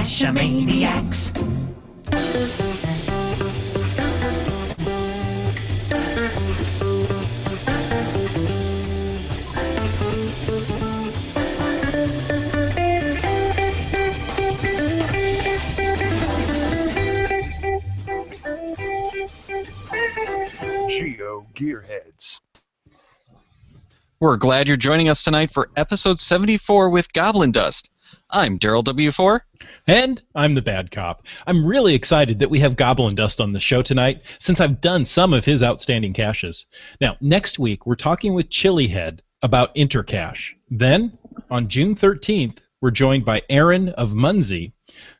Cash-a-maniacs. GeoGearHeads. We're glad you're joining us tonight for episode 74 with Goblindust. I'm Daryl W4. And I'm the bad cop. I'm really excited that we have Goblindust on the show tonight, since I've done some of his outstanding caches. Now, next week, we're talking with Chilihead about Intercache. Then, on June 13th, we're joined by Aaron of Muncie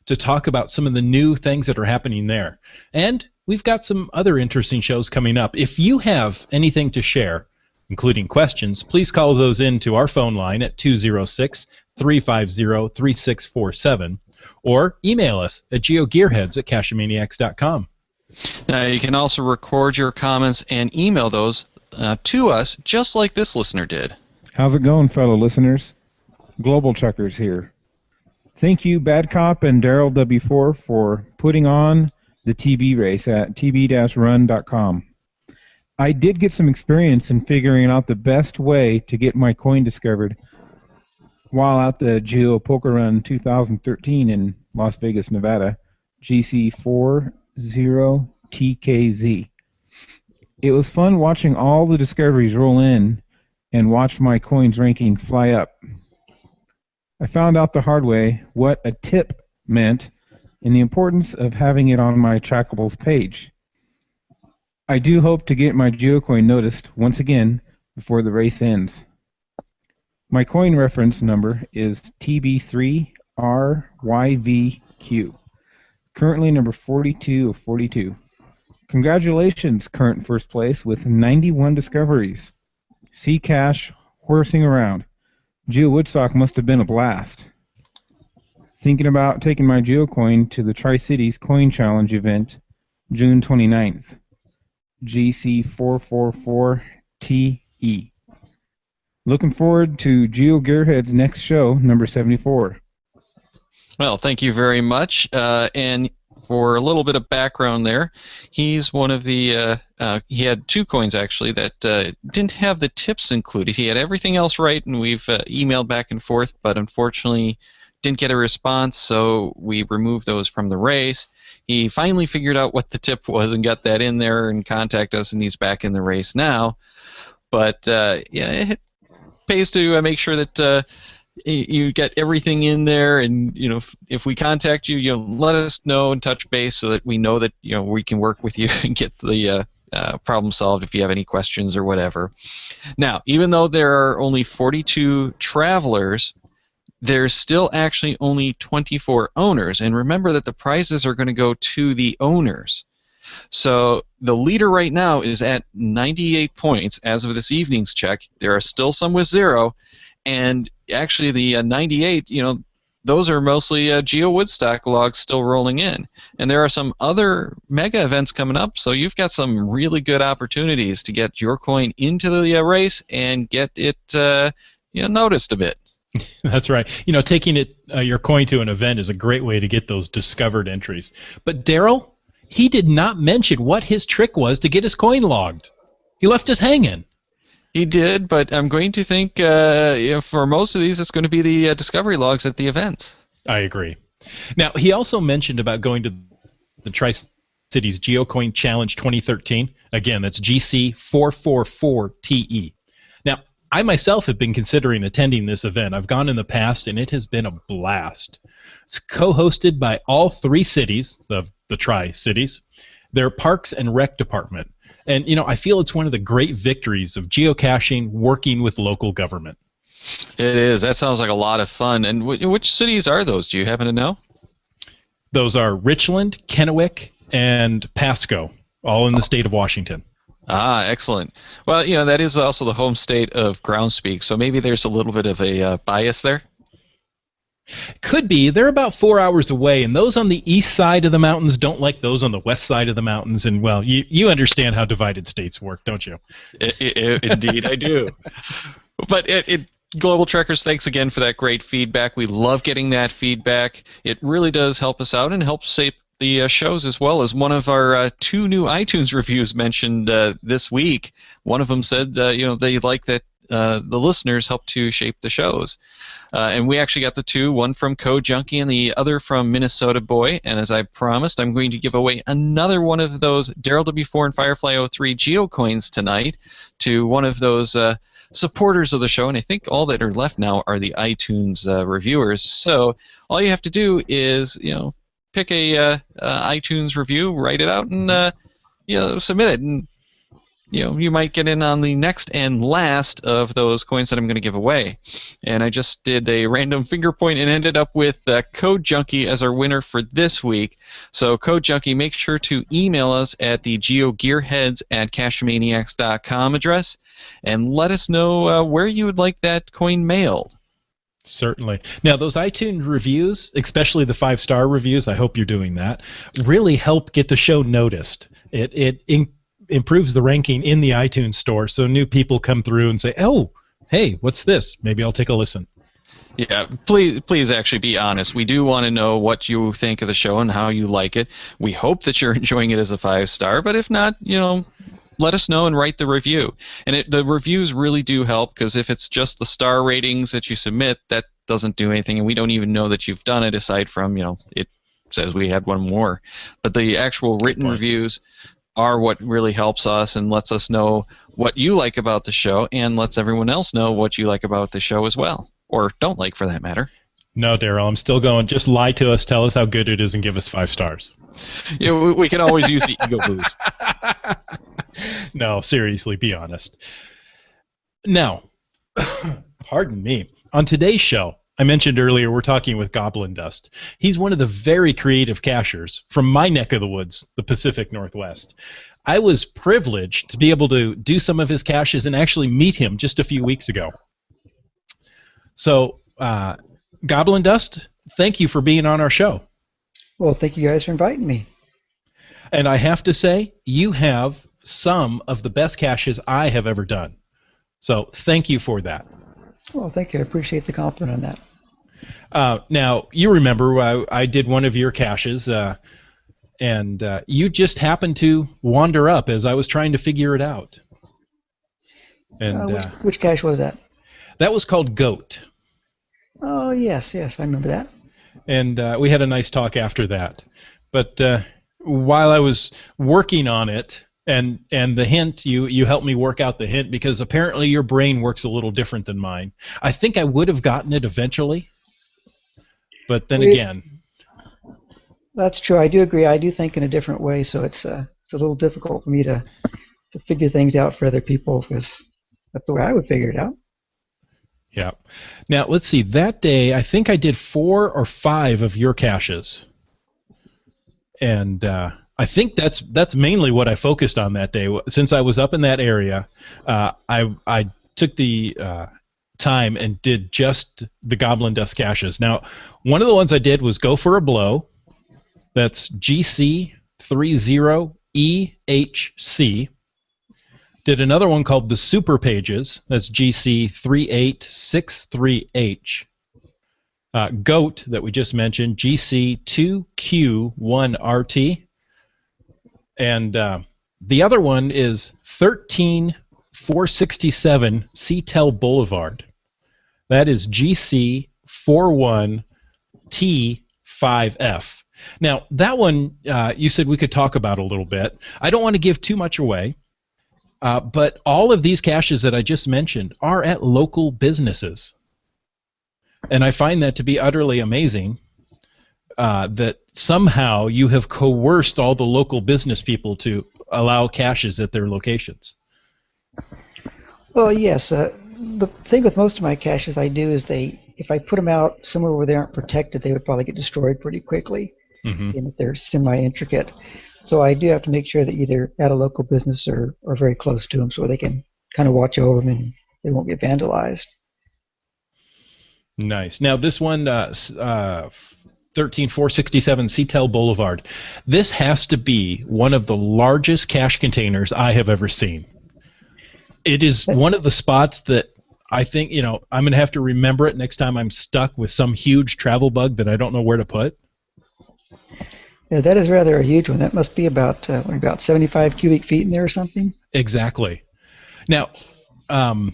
to talk about some of the new things that are happening there. And we've got some other interesting shows coming up. If you have anything to share, including questions, please call those in to our phone line at 206-350-3647 or email us at geogearheads@cacheamaniacs.com. Now, you can also record your comments and email those to us, just like this listener did. How's it going, fellow listeners? Global Chuckers here. Thank you, Bad Cop and Daryl W4, for putting on the TB race at tb-run.com. I did get some experience in figuring out the best way to get my coin discovered while at the Geo Poker Run 2013 in Las Vegas, Nevada, GC40TKZ. It was fun watching all the discoveries roll in and watch my coins ranking fly up. I found out the hard way what a tip meant and the importance of having it on my Trackables page. I do hope to get my GeoCoin noticed once again before the race ends. My coin reference number is TB3RYVQ, currently number 42 of 42. Congratulations, current first place with 91 discoveries. Sea Cash horsing around. Geo Woodstock must have been a blast. Thinking about taking my GeoCoin to the Tri-Cities Coin Challenge event, June 29th. GC444TE. Looking forward to GeoGearHeads' next show, number 74. Well, thank you very much. And for a little bit of background there, he's one of the, he had two coins actually that didn't have the tips included. He had everything else right, and we've emailed back and forth, but unfortunately didn't get a response, so we removed those from the race. He finally figured out what the tip was and got that in there and contacted us, and he's back in the race now. But yeah, it pays to make sure that you get everything in there, and if we contact you, let us know and touch base so that we know that we can work with you and get the problem solved if you have any questions or whatever. Now, even though there are only 42 travelers, there's still actually only 24 owners, and remember that the prizes are going to go to the owners. So the leader right now is at 98 points as of this evening's check. There are still some with 0, and actually the 98, those are mostly Geo Woodstock logs still rolling in. And there are some other mega events coming up, so you've got some really good opportunities to get your coin into the race and get it noticed a bit. That's right. Taking your coin to an event is a great way to get those discovered entries. But Daryl, he did not mention what his trick was to get his coin logged. He left us hanging. He did, but I'm going to think for most of these, it's going to be the discovery logs at the events. I agree. Now, he also mentioned about going to the Tri-Cities GeoCoin Challenge 2013. Again, that's GC444TE. Now, I myself have been considering attending this event. I've gone in the past, and it has been a blast. It's co-hosted by all 3 cities of the Tri-Cities, their Parks and Rec department. And, I feel it's one of the great victories of geocaching working with local government. It is. That sounds like a lot of fun. And which cities are those? Do you happen to know? Those are Richland, Kennewick, and Pasco, all in the state of Washington. Ah, excellent. Well, that is also the home state of Groundspeak, so maybe there's a little bit of a bias there. Could be. They're about 4 hours away, and those on the east side of the mountains don't like those on the west side of the mountains. And, well, you understand how divided states work, don't you? Indeed, I do. But Global Trekkers, thanks again for that great feedback. We love getting that feedback. It really does help us out and helps shape the shows as well. As one of our 2 new iTunes reviews mentioned this week. One of them said, they like that the listeners help to shape the shows. And we actually got the 2, one from Code Junkie and the other from Minnesota Boy. And as I promised, I'm going to give away another one of those Daryl W4 and Firefly03 GeoCoins tonight to one of those supporters of the show. And I think all that are left now are the iTunes reviewers. So all you have to do is, pick a iTunes review, write it out, and submit it. And you might get in on the next and last of those coins that I'm going to give away. And I just did a random finger point and ended up with Code Junkie as our winner for this week. So Code Junkie, make sure to email us at the GeoGearHeads@cashmaniacs.com address and let us know where you would like that coin mailed. Certainly. Now, those iTunes reviews, especially the 5-star reviews, I hope you're doing that, really help get the show noticed. It improves the ranking in the iTunes store, so new people come through and say, oh, hey, what's this? Maybe I'll take a listen. Yeah, please actually be honest. We do want to know what you think of the show and how you like it. We hope that you're enjoying it as a 5-star, but if not, let us know and write the review. And the reviews really do help, because if it's just the star ratings that you submit, that doesn't do anything, and we don't even know that you've done it aside from, it says we had one more. But the actual written reviews are what really helps us and lets us know what you like about the show and lets everyone else know what you like about the show as well, or don't like for that matter. No, Daryl, I'm still going. Just lie to us, tell us how good it is, and give us 5 stars. Yeah, we can always use the ego boost. No, seriously, be honest. Now, pardon me. On today's show, I mentioned earlier we're talking with goblindust. He's one of the very creative cachers from my neck of the woods, the Pacific Northwest. I was privileged to be able to do some of his caches and actually meet him just a few weeks ago. So, goblindust, thank you for being on our show. Well, thank you guys for inviting me. And I have to say, you have some of the best caches I have ever done. So thank you for that. Well, thank you. I appreciate the compliment on that. Now, you remember I did one of your caches, and you just happened to wander up as I was trying to figure it out. And which cache was that? That was called Goat. Oh, yes, I remember that. And we had a nice talk after that. But while I was working on it, and the hint, you helped me work out the hint, because apparently your brain works a little different than mine. I think I would have gotten it eventually, but then again. That's true. I do agree. I do think in a different way, so it's a little difficult for me to figure things out for other people, because that's the way I would figure it out. Yeah. Now, let's see. That day, I think I did 4 or 5 of your caches. And I think that's mainly what I focused on that day. Since I was up in that area, I took the time and did just the goblindust caches. Now, one of the ones I did was Go for a Blow. That's GC30EHC. Did another one called the Super Pages. That's GC3863H. Goat, that we just mentioned, GC2Q1RT. And the other one is 13467 Seatel Boulevard. That is GC41T5F. Now, that one you said we could talk about a little bit. I don't want to give too much away, but all of these caches that I just mentioned are at local businesses. And I find that to be utterly amazing, that somehow you have coerced all the local business people to allow caches at their locations. Well, yes. The thing with most of my caches I do is if I put them out somewhere where they aren't protected, they would probably get destroyed pretty quickly, and if they're semi-intricate. So I do have to make sure that either at a local business or very close to them, so they can kind of watch over them and they won't get vandalized. Nice. Now this one, 13467 Seatel Boulevard. This has to be one of the largest cache containers I have ever seen. It is one of the spots that I think, I'm going to have to remember it next time I'm stuck with some huge travel bug that I don't know where to put. Yeah, that is rather a huge one. That must be about 75 cubic feet in there or something. Exactly. Now, I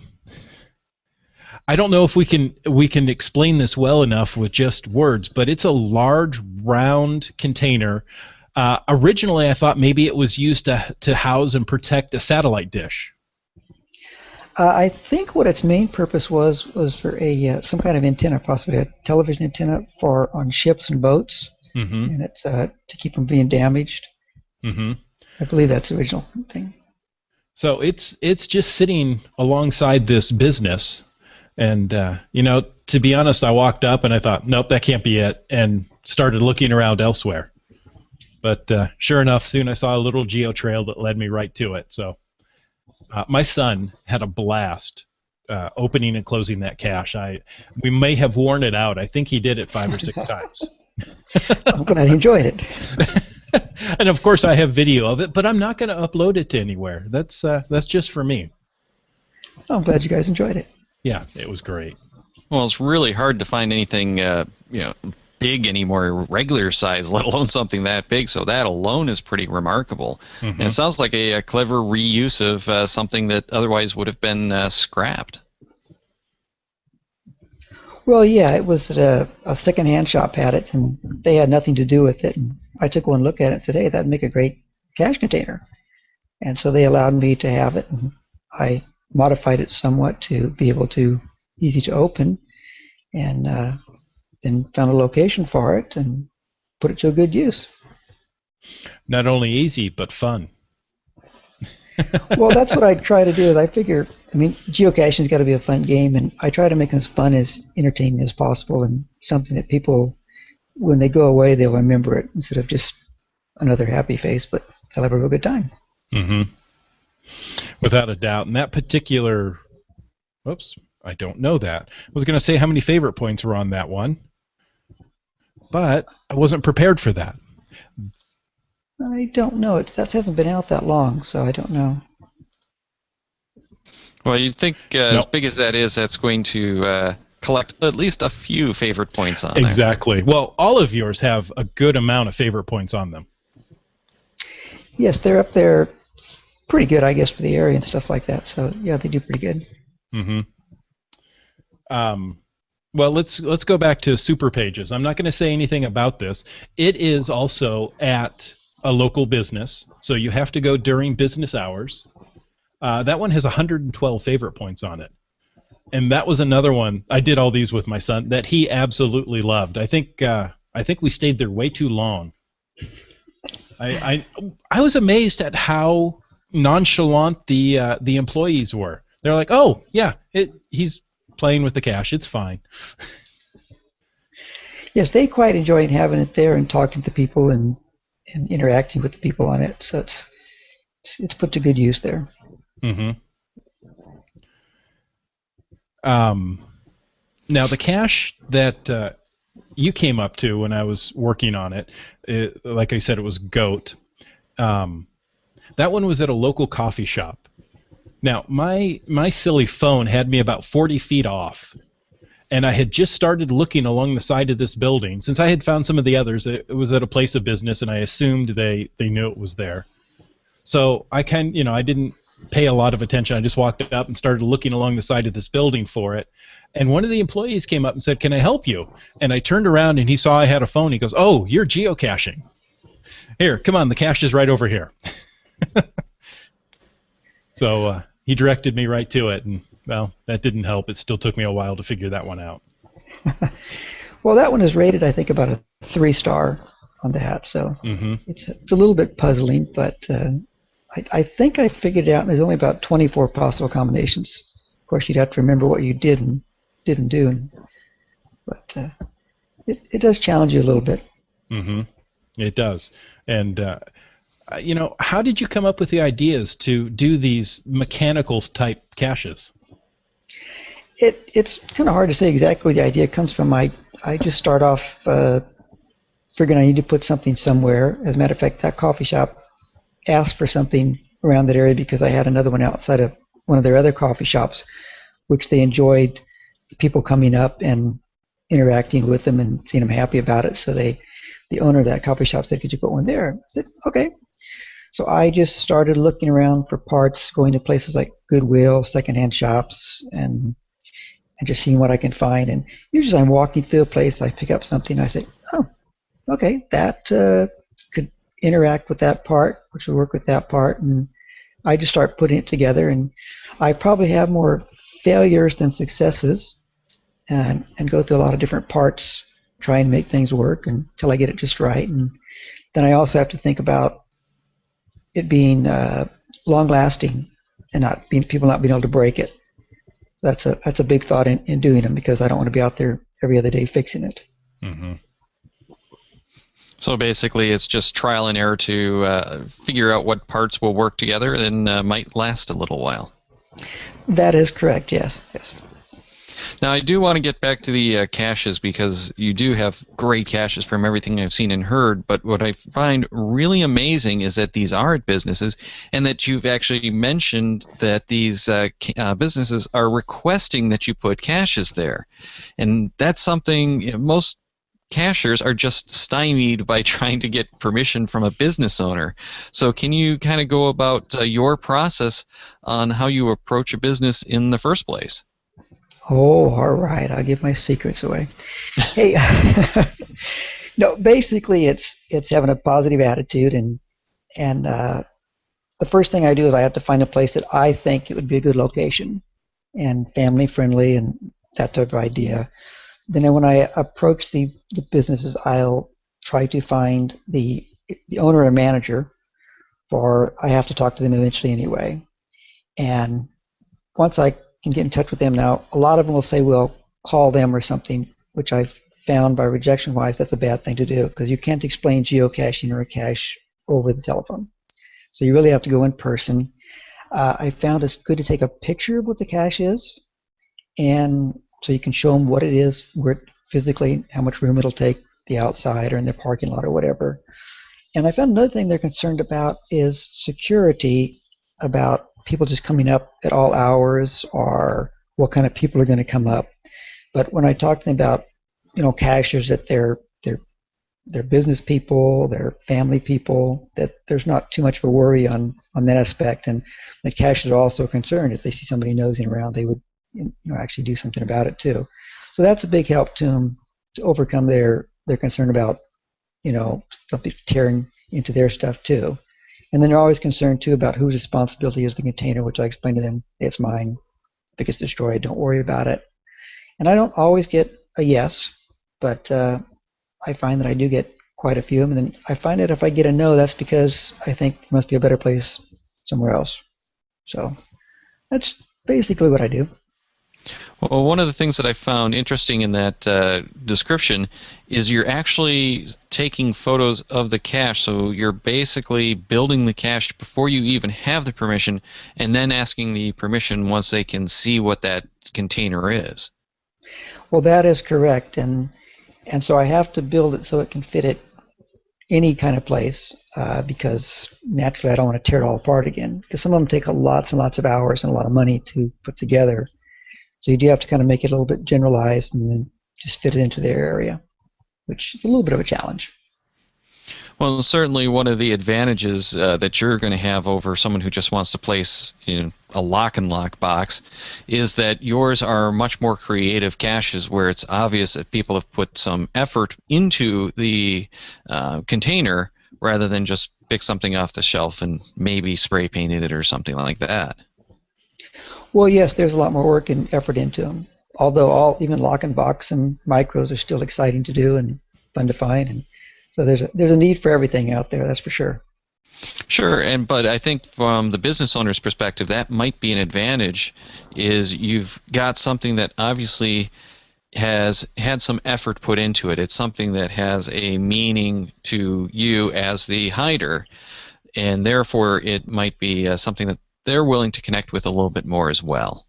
don't know if we can explain this well enough with just words, but it's a large round container. Originally, I thought maybe it was used to house and protect a satellite dish. I think what its main purpose was for some kind of antenna, possibly a television antenna on ships and boats, and it's to keep them being damaged. I believe that's the original thing. So it's just sitting alongside this business, and to be honest, I walked up and I thought, nope, that can't be it, and started looking around elsewhere. But sure enough, soon I saw a little geo trail that led me right to it. So. My son had a blast opening and closing that cache. We may have worn it out. I think he did it 5 or 6 times. I'm glad he enjoyed it. And of course, I have video of it, but I'm not going to upload it to anywhere. That's just for me. I'm glad you guys enjoyed it. Yeah, it was great. Well, it's really hard to find anything big anymore, regular size, let alone something that big. So that alone is pretty remarkable. And it sounds like a clever reuse of something that otherwise would have been scrapped. Well, yeah, it was at a second-hand shop had it, and they had nothing to do with it. And I took one look at it and said, hey, that'd make a great cache container. And so they allowed me to have it, and I modified it somewhat to be easy to open, and then found a location for it and put it to a good use. Not only easy, but fun. Well, that's what I try to do. Is I figure, geocaching's got to be a fun game, and I try to make it as fun, as entertaining as possible, and something that people, when they go away, they'll remember it instead of just another happy face, but they'll have a real good time. Without a doubt. And that particular, I don't know that. I was going to say how many favorite points were on that one, but I wasn't prepared for that. I don't know. That hasn't been out that long, so I don't know. Well, you'd think as big as that is, that's going to collect at least a few favorite points on there. Exactly. Well, all of yours have a good amount of favorite points on them. Yes, they're up there pretty good, I guess, for the area and stuff like that. So, yeah, they do pretty good. Well, let's go back to Super Pages. I'm not going to say anything about this. It is also at a local business, so you have to go during business hours. That one has 112 favorite points on it. And that was another one. I did all these with my son that he absolutely loved. I think we stayed there way too long. I was amazed at how nonchalant the employees were. They're like, "Oh, yeah, he's playing with the cache. It's fine." Yes, they quite enjoyed having it there and talking to people and interacting with the people on it. So it's put to good use there. Now the cache that you came up to when I was working on it, like I said, it was goat. That one was at a local coffee shop. Now my silly phone had me about 40 feet off, and I had just started looking along the side of this building. Since I had found some of the others, it was at a place of business, and I assumed they knew it was there. So I I didn't pay a lot of attention. I just walked up and started looking along the side of this building for it. And one of the employees came up and said, "Can I help you?" And I turned around and he saw I had a phone. He goes, "Oh, you're geocaching. Here, come on, the cache is right over here." So he directed me right to it, and well, that didn't help. It still took me a while to figure that one out. Well, that one is rated, I think, about a 3-star on that, so it's a little bit puzzling, but I think I figured it out, and there's only about 24 possible combinations. Of course, you'd have to remember what you did and didn't do, but it does challenge you a little bit. It does. And how did you come up with the ideas to do these mechanical type caches? It's kind of hard to say exactly where the idea comes from. I just start off figuring I need to put something somewhere. As a matter of fact, that coffee shop asked for something around that area because I had another one outside of one of their other coffee shops which they enjoyed the people coming up and interacting with them and seeing them happy about it. So the owner of that coffee shop said, "Could you put one there?" I said, "Okay." So I just started looking around for parts, going to places like Goodwill, secondhand shops, and just seeing what I can find. And usually I'm walking through a place, I pick up something, I say, "Oh, okay, that could interact with that part, which will work with that part." And I just start putting it together. And I probably have more failures than successes, and go through a lot of different parts, trying to make things work until I get it just right. And then I also have to think about it being long-lasting and people not being able to break it. So that's a big thought in doing them, because I don't want to be out there every other day fixing it. Mm-hmm. So basically, it's just trial and error to figure out what parts will work together and might last a little while. That is correct, yes. Now, I do want to get back to the caches, because you do have great caches from everything I've seen and heard, but what I find really amazing is that these are at businesses, and that you've actually mentioned that these businesses are requesting that you put caches there. And that's something most cachers are just stymied by trying to get permission from a business owner. So can you kind of go about your process on how you approach a business in the first place? Oh, all right. I'll give my secrets away. Hey, no, basically it's having a positive attitude, and the first thing I do is I have to find a place that I think it would be a good location and family friendly and that type of idea. Then when I approach the businesses, I'll try to find the owner or manager, I have to talk to them eventually anyway. And once I can get in touch with them now, a lot of them will say, "Well, call them," or something, which I've found by rejection-wise that's a bad thing to do, because you can't explain geocaching or a cache over the telephone. So you really have to go in person. I found it's good to take a picture of what the cache is, and so you can show them what it is, where it physically, how much room it'll take, the outside or in their parking lot or whatever. And I found another thing they're concerned about is security, about people just coming up at all hours, or what kind of people are going to come up. But when I talk to them about, cachers, that they're business people, they're family people, that there's not too much of a worry on that aspect, and the cachers are also concerned if they see somebody nosing around, they would actually do something about it too. So that's a big help to them to overcome their concern about something tearing into their stuff too. And then they're always concerned too about whose responsibility is the container, which I explain to them, "It's mine. If it gets destroyed, don't worry about it." And I don't always get a yes, but I find that I do get quite a few of them. And then I find that if I get a no, that's because I think there must be a better place somewhere else. So that's basically what I do. Well, one of the things that I found interesting in that description is you're actually taking photos of the cache. So you're basically building the cache before you even have the permission, and then asking the permission once they can see what that container is. Well, that is correct. And so I have to build it so it can fit at any kind of place, because naturally I don't want to tear it all apart again, because some of them take lots and lots of hours and a lot of money to put together. So you do have to kind of make it a little bit generalized and then just fit it into their area, which is a little bit of a challenge. Well, certainly one of the advantages that you're going to have over someone who just wants to place a lock and lock box is that yours are much more creative caches, where it's obvious that people have put some effort into the container rather than just pick something off the shelf and maybe spray painted it or something like that. Well, yes, there's a lot more work and effort into them. Although even lock and box and micros are still exciting to do and fun to find, and so there's a need for everything out there. That's for sure. Sure, but I think from the business owner's perspective, that might be an advantage. Is you've got something that obviously has had some effort put into it. It's something that has a meaning to you as the hider, and therefore it might be something that they're willing to connect with a little bit more as well.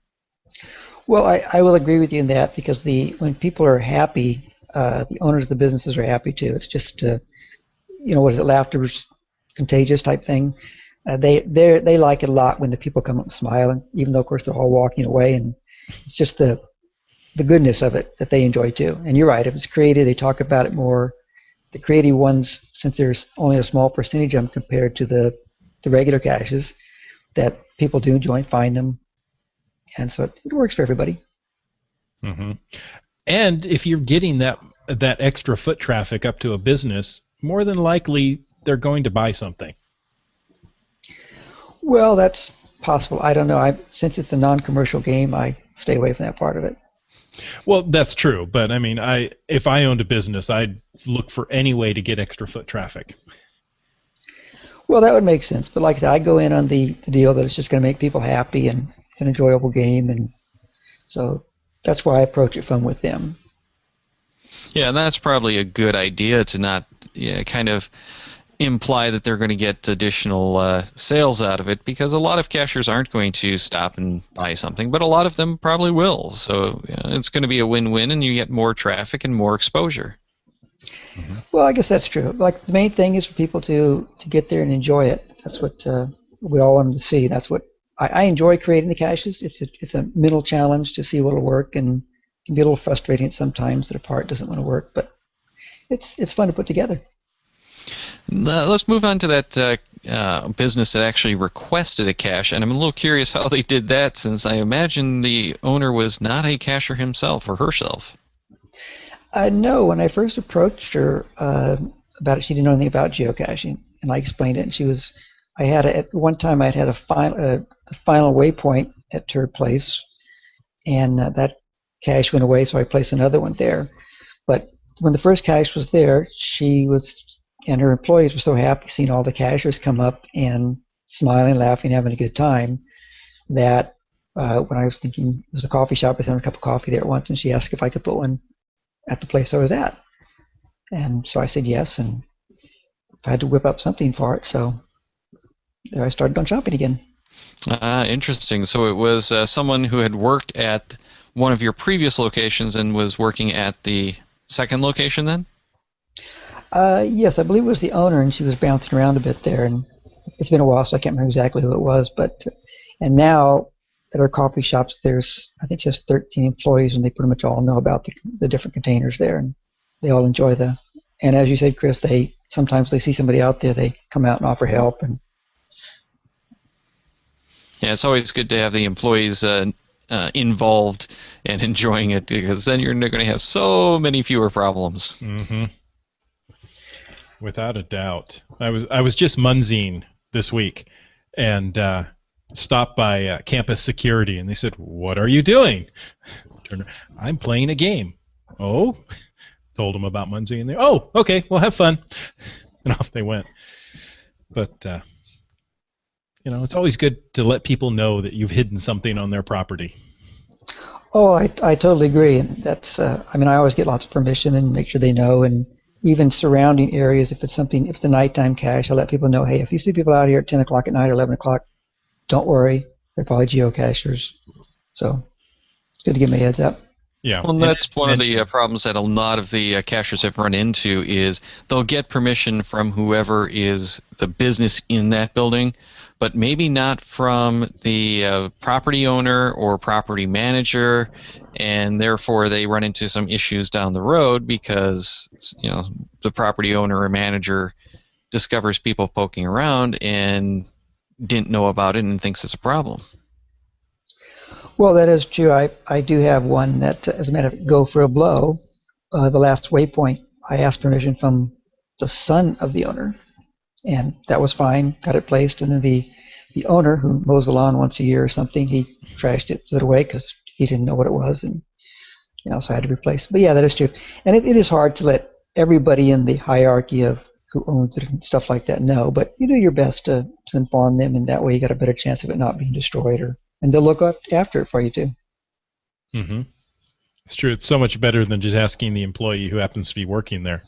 Well, I will agree with you in that, because when people are happy, the owners of the businesses are happy too. It's just, what is it, laughter's contagious type thing. They like it a lot when the people come up smiling, even though of course they're all walking away, and It's just the goodness of it that they enjoy too. And you're right, if it's creative, they talk about it more. The creative ones, since there's only a small percentage of them compared to the regular caches, that people do enjoy and find them. And so it works for everybody. Mm-hmm. And if you're getting that extra foot traffic up to a business, more than likely they're going to buy something. Well, that's possible. I don't know. Since it's a non-commercial game, I stay away from that part of it. Well, that's true, but I mean, if I owned a business, I'd look for any way to get extra foot traffic. Well, that would make sense. But like I said, I go in on the deal that it's just going to make people happy and it's an enjoyable game, and so that's why I approach it from with them. Yeah, that's probably a good idea to not kind of imply that they're going to get additional sales out of it, because a lot of cashers aren't going to stop and buy something, but a lot of them probably will. So it's going to be a win-win, and you get more traffic and more exposure. Mm-hmm. Well, I guess that's true. Like the main thing is for people to get there and enjoy it. That's what we all want them to see. That's what I enjoy creating the caches. It's a mental challenge to see what'll work, and it can be a little frustrating sometimes that a part doesn't want to work, but it's fun to put together. Let's move on to that business that actually requested a cache, and I'm a little curious how they did that, since I imagine the owner was not a cacher himself or herself. No, when I first approached her about it, she didn't know anything about geocaching, and I explained it. And at one time I had a final waypoint at her place, and that cache went away, so I placed another one there. But when the first cache was there, she and her employees were so happy seeing all the cashers come up and smiling, laughing, having a good time, that when I was thinking, it was a coffee shop, I had a cup of coffee there once, and she asked if I could put one at the place I was at. And so I said yes, and I had to whip up something for it, so there I started on shopping again. Interesting. So it was someone who had worked at one of your previous locations and was working at the second location then? Yes, I believe it was the owner, and she was bouncing around a bit there, and it's been a while, so I can't remember exactly who it was. And now at our coffee shops, I think she has 13 employees, and they pretty much all know about the different containers there, and they all enjoy and as you said, Chris, sometimes they see somebody out there, they come out and offer help. And yeah, it's always good to have the employees involved and enjoying it, because then you're going to have so many fewer problems. Mm-hmm. Without a doubt. I was just munzing this week and stopped by campus security, and they said, "What are you doing?" "I'm playing a game." "Oh?" Told them about munzing, and they, "Oh, okay, well, have fun." And off they went. But it's always good to let people know that you've hidden something on their property. Oh, I totally agree, and that's I always get lots of permission and make sure they know, and even surrounding areas, if it's a nighttime cache, I let people know, hey, if you see people out here at 10 o'clock at night or 11 o'clock, don't worry, they're probably geocachers. So it's good to give me a heads up. Yeah, well, that's one of the problems that a lot of the cachers have run into, is they'll get permission from whoever is the business in that building, but maybe not from the property owner or property manager, and therefore they run into some issues down the road because the property owner or manager discovers people poking around and didn't know about it and thinks it's a problem. Well, that is true. I do have one that, as a matter of go for a blow, the last waypoint, I asked permission from the son of the owner, and that was fine, got it placed, and then the owner, who mows the lawn once a year or something, he trashed it, threw it away because he didn't know what it was, and so I had to replace it. But yeah, that is true. And it is hard to let everybody in the hierarchy of who owns it and stuff like that know, but you do your best to inform them, and that way you got a better chance of it not being destroyed, and they'll look up after it for you too. Mm-hmm. It's true. It's so much better than just asking the employee who happens to be working there.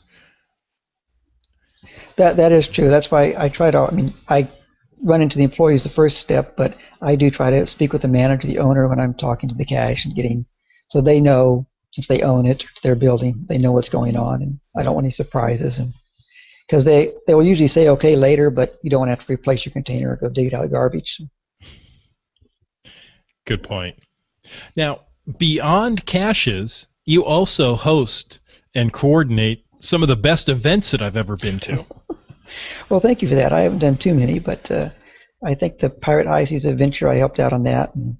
That is true. That's why I try to. I run into the employees the first step, but I do try to speak with the manager, the owner, when I'm talking to the cache and so they know, since they own it, it's their building, they know what's going on, and I don't want any surprises. And because they will usually say okay later, but you don't want to have to replace your container or go dig it out of the garbage. Good point. Now, beyond caches, you also host and coordinate some of the best events that I've ever been to. Well, thank you for that. I haven't done too many, but I think the Pirate High Seas Adventure, I helped out on that, and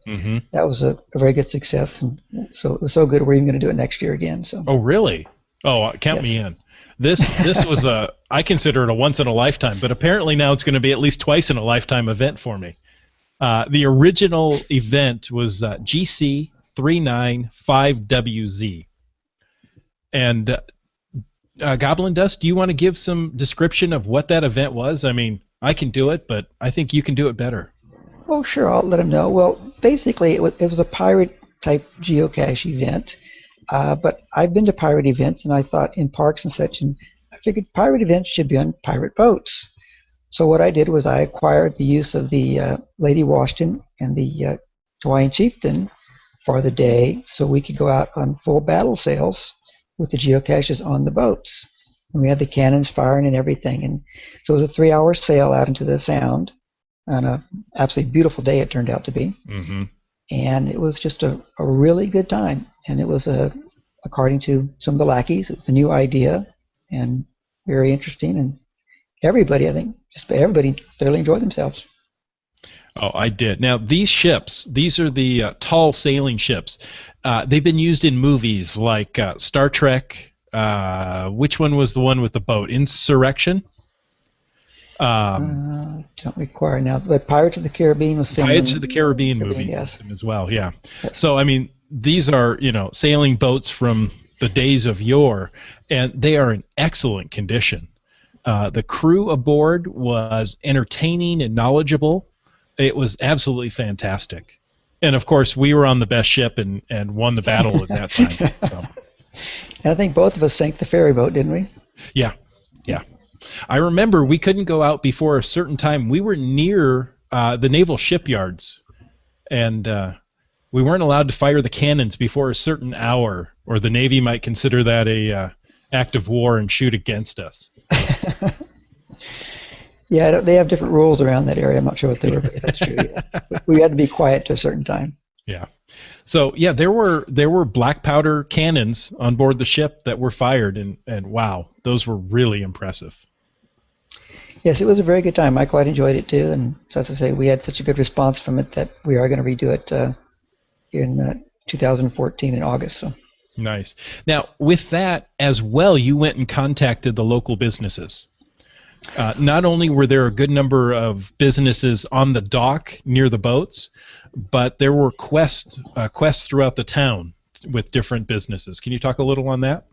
that was a very good success. And so it was so good, we're even going to do it next year again. So. Oh, really? Oh, count me in. This was I consider it a once in a lifetime, but apparently now it's going to be at least twice in a lifetime event for me. The original event was GC 395WZ. And goblindust, do you want to give some description of what that event was? I mean, I can do it, but I think you can do it better. Oh, sure, I'll let them know. Well, basically, it was a pirate-type geocache event, but I've been to pirate events, and I thought in parks and such, and I figured pirate events should be on pirate boats. So what I did was I acquired the use of the Lady Washington and the Hawaiian Chieftain for the day, so we could go out on full battle sails with the geocaches on the boats. And we had the cannons firing and everything. And so it was a 3-hour sail out into the Sound on an absolutely beautiful day it turned out to be. Mm-hmm. And it was just a really good time. And it was, according to some of the lackeys, it was a new idea and very interesting. And everybody, I think, just everybody thoroughly enjoyed themselves. Oh, I did. Now, these ships, these are the tall sailing ships. They've been used in movies like Star Trek. Which one was the one with the boat? Insurrection? Don't require now, but Pirates of the Caribbean was filmed. Pirates of the Caribbean movie yes. as well, yeah. Yes. So, I mean, these are, sailing boats from the days of yore, and they are in excellent condition. The crew aboard was entertaining and knowledgeable. It was absolutely fantastic. And, of course, we were on the best ship and won the battle at that time. So. And I think both of us sank the ferry boat, didn't we? Yeah. I remember we couldn't go out before a certain time. We were near the naval shipyards, and we weren't allowed to fire the cannons before a certain hour, or the Navy might consider that a act of war and shoot against us. Yeah, they have different rules around that area. I'm not sure what they were, but that's true. Yeah. We had to be quiet to a certain time. Yeah. So yeah, there were black powder cannons on board the ship that were fired, and wow, those were really impressive. Yes, it was a very good time. I quite enjoyed it too, and so as I say, we had such a good response from it that we are going to redo it in 2014 in August. So. Nice. Now, with that as well, you went and contacted the local businesses. Not only were there a good number of businesses on the dock near the boats, but there were quests throughout the town with different businesses. Can you talk a little on that?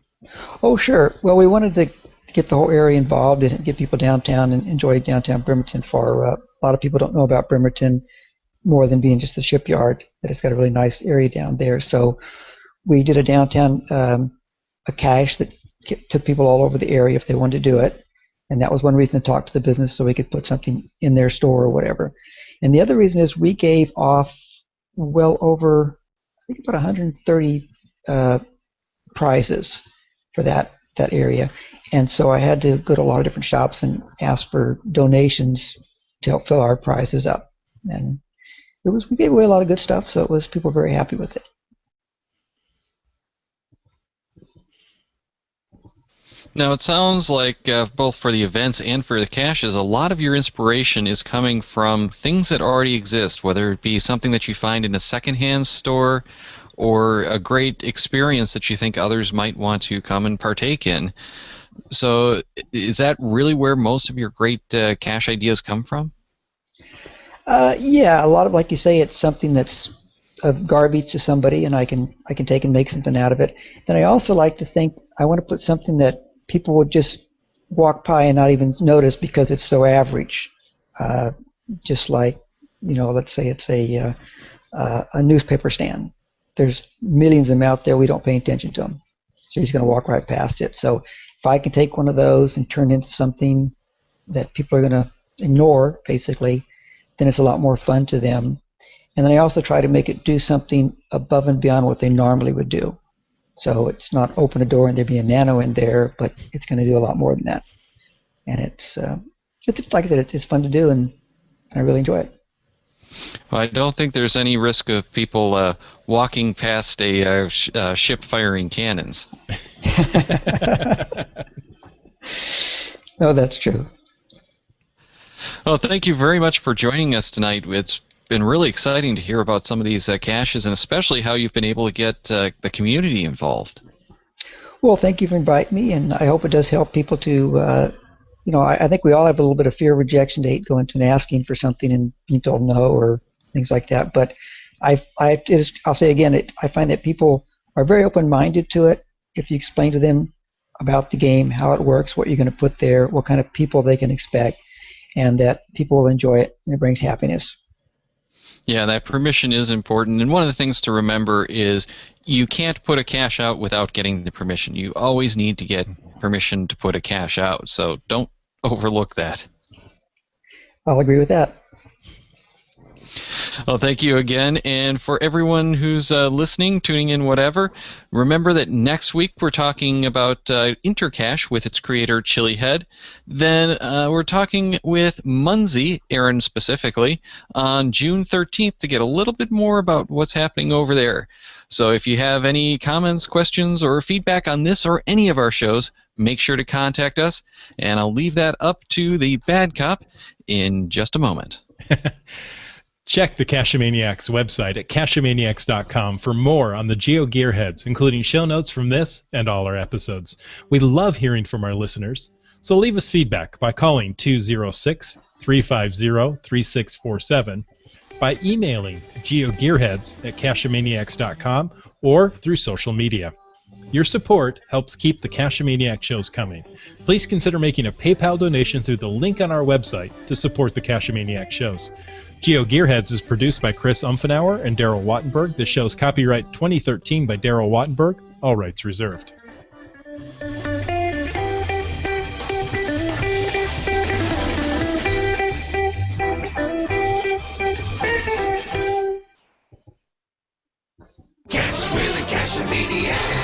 Oh, sure. Well, we wanted to get the whole area involved and get people downtown and enjoy downtown Bremerton. A lot of people don't know about Bremerton more than being just the shipyard, that it's got a really nice area down there. So we did a downtown a cache that took people all over the area if they wanted to do it. And that was one reason to talk to the business, so we could put something in their store or whatever. And the other reason is we gave off well over, I think about 130 prizes for that area. And so I had to go to a lot of different shops and ask for donations to help fill our prizes up. And we gave away a lot of good stuff, so people were very happy with it. Now, it sounds like both for the events and for the caches, a lot of your inspiration is coming from things that already exist, whether it be something that you find in a secondhand store or a great experience that you think others might want to come and partake in. So is that really where most of your great cache ideas come from? Yeah, a lot of, like you say, it's something that's of garbage to somebody, and I can take and make something out of it. Then I also like to think I want to put something that people would just walk by and not even notice because it's so average. Just like, let's say it's a newspaper stand. There's millions of them out there. We don't pay attention to them. So he's going to walk right past it. So if I can take one of those and turn it into something that people are going to ignore, basically, then it's a lot more fun to them. And then I also try to make it do something above and beyond what they normally would do. So it's not open a door and there be a nano in there, but it's going to do a lot more than that. And it's like I said, it's fun to do, and I really enjoy it. Well, I don't think there's any risk of people walking past a ship firing cannons. No, that's true. Well, thank you very much for joining us tonight. It's been really exciting to hear about some of these caches, and especially how you've been able to get the community involved. Well, thank you for inviting me, and I hope it does help people to, I think we all have a little bit of fear of rejection to hate going to and asking for something and being told no or things like that. But I'll say again, I find that people are very open-minded to it if you explain to them about the game, how it works, what you're going to put there, what kind of people they can expect, and that people will enjoy it, and it brings happiness. Yeah, that permission is important. And one of the things to remember is you can't put a cache out without getting the permission. You always need to get permission to put a cache out. So don't overlook that. I'll agree with that. Well, thank you again. And for everyone who's listening, tuning in, whatever, remember that next week we're talking about Intercache with its creator, Chilihead. Then we're talking with Munzie, Aaron specifically, on June 13th to get a little bit more about what's happening over there. So if you have any comments, questions, or feedback on this or any of our shows, make sure to contact us. And I'll leave that up to the bad cop in just a moment. Check the Cachamaniacs website at cachamaniacs.com for more on the GeoGearHeads, including show notes from this and all our episodes. We love hearing from our listeners, so leave us feedback by calling 206-350-3647, by emailing geogearheads at cachamaniacs.com, or through social media. Your support helps keep the Cachamaniac shows coming. Please consider making a PayPal donation through the link on our website to support the Cachamaniac shows. GeoGearHeads is produced by Chris Umfenauer and Daryl Wattenberg. The show's copyright 2013 by Daryl Wattenberg. All rights reserved. Cash with a Cachamaniac.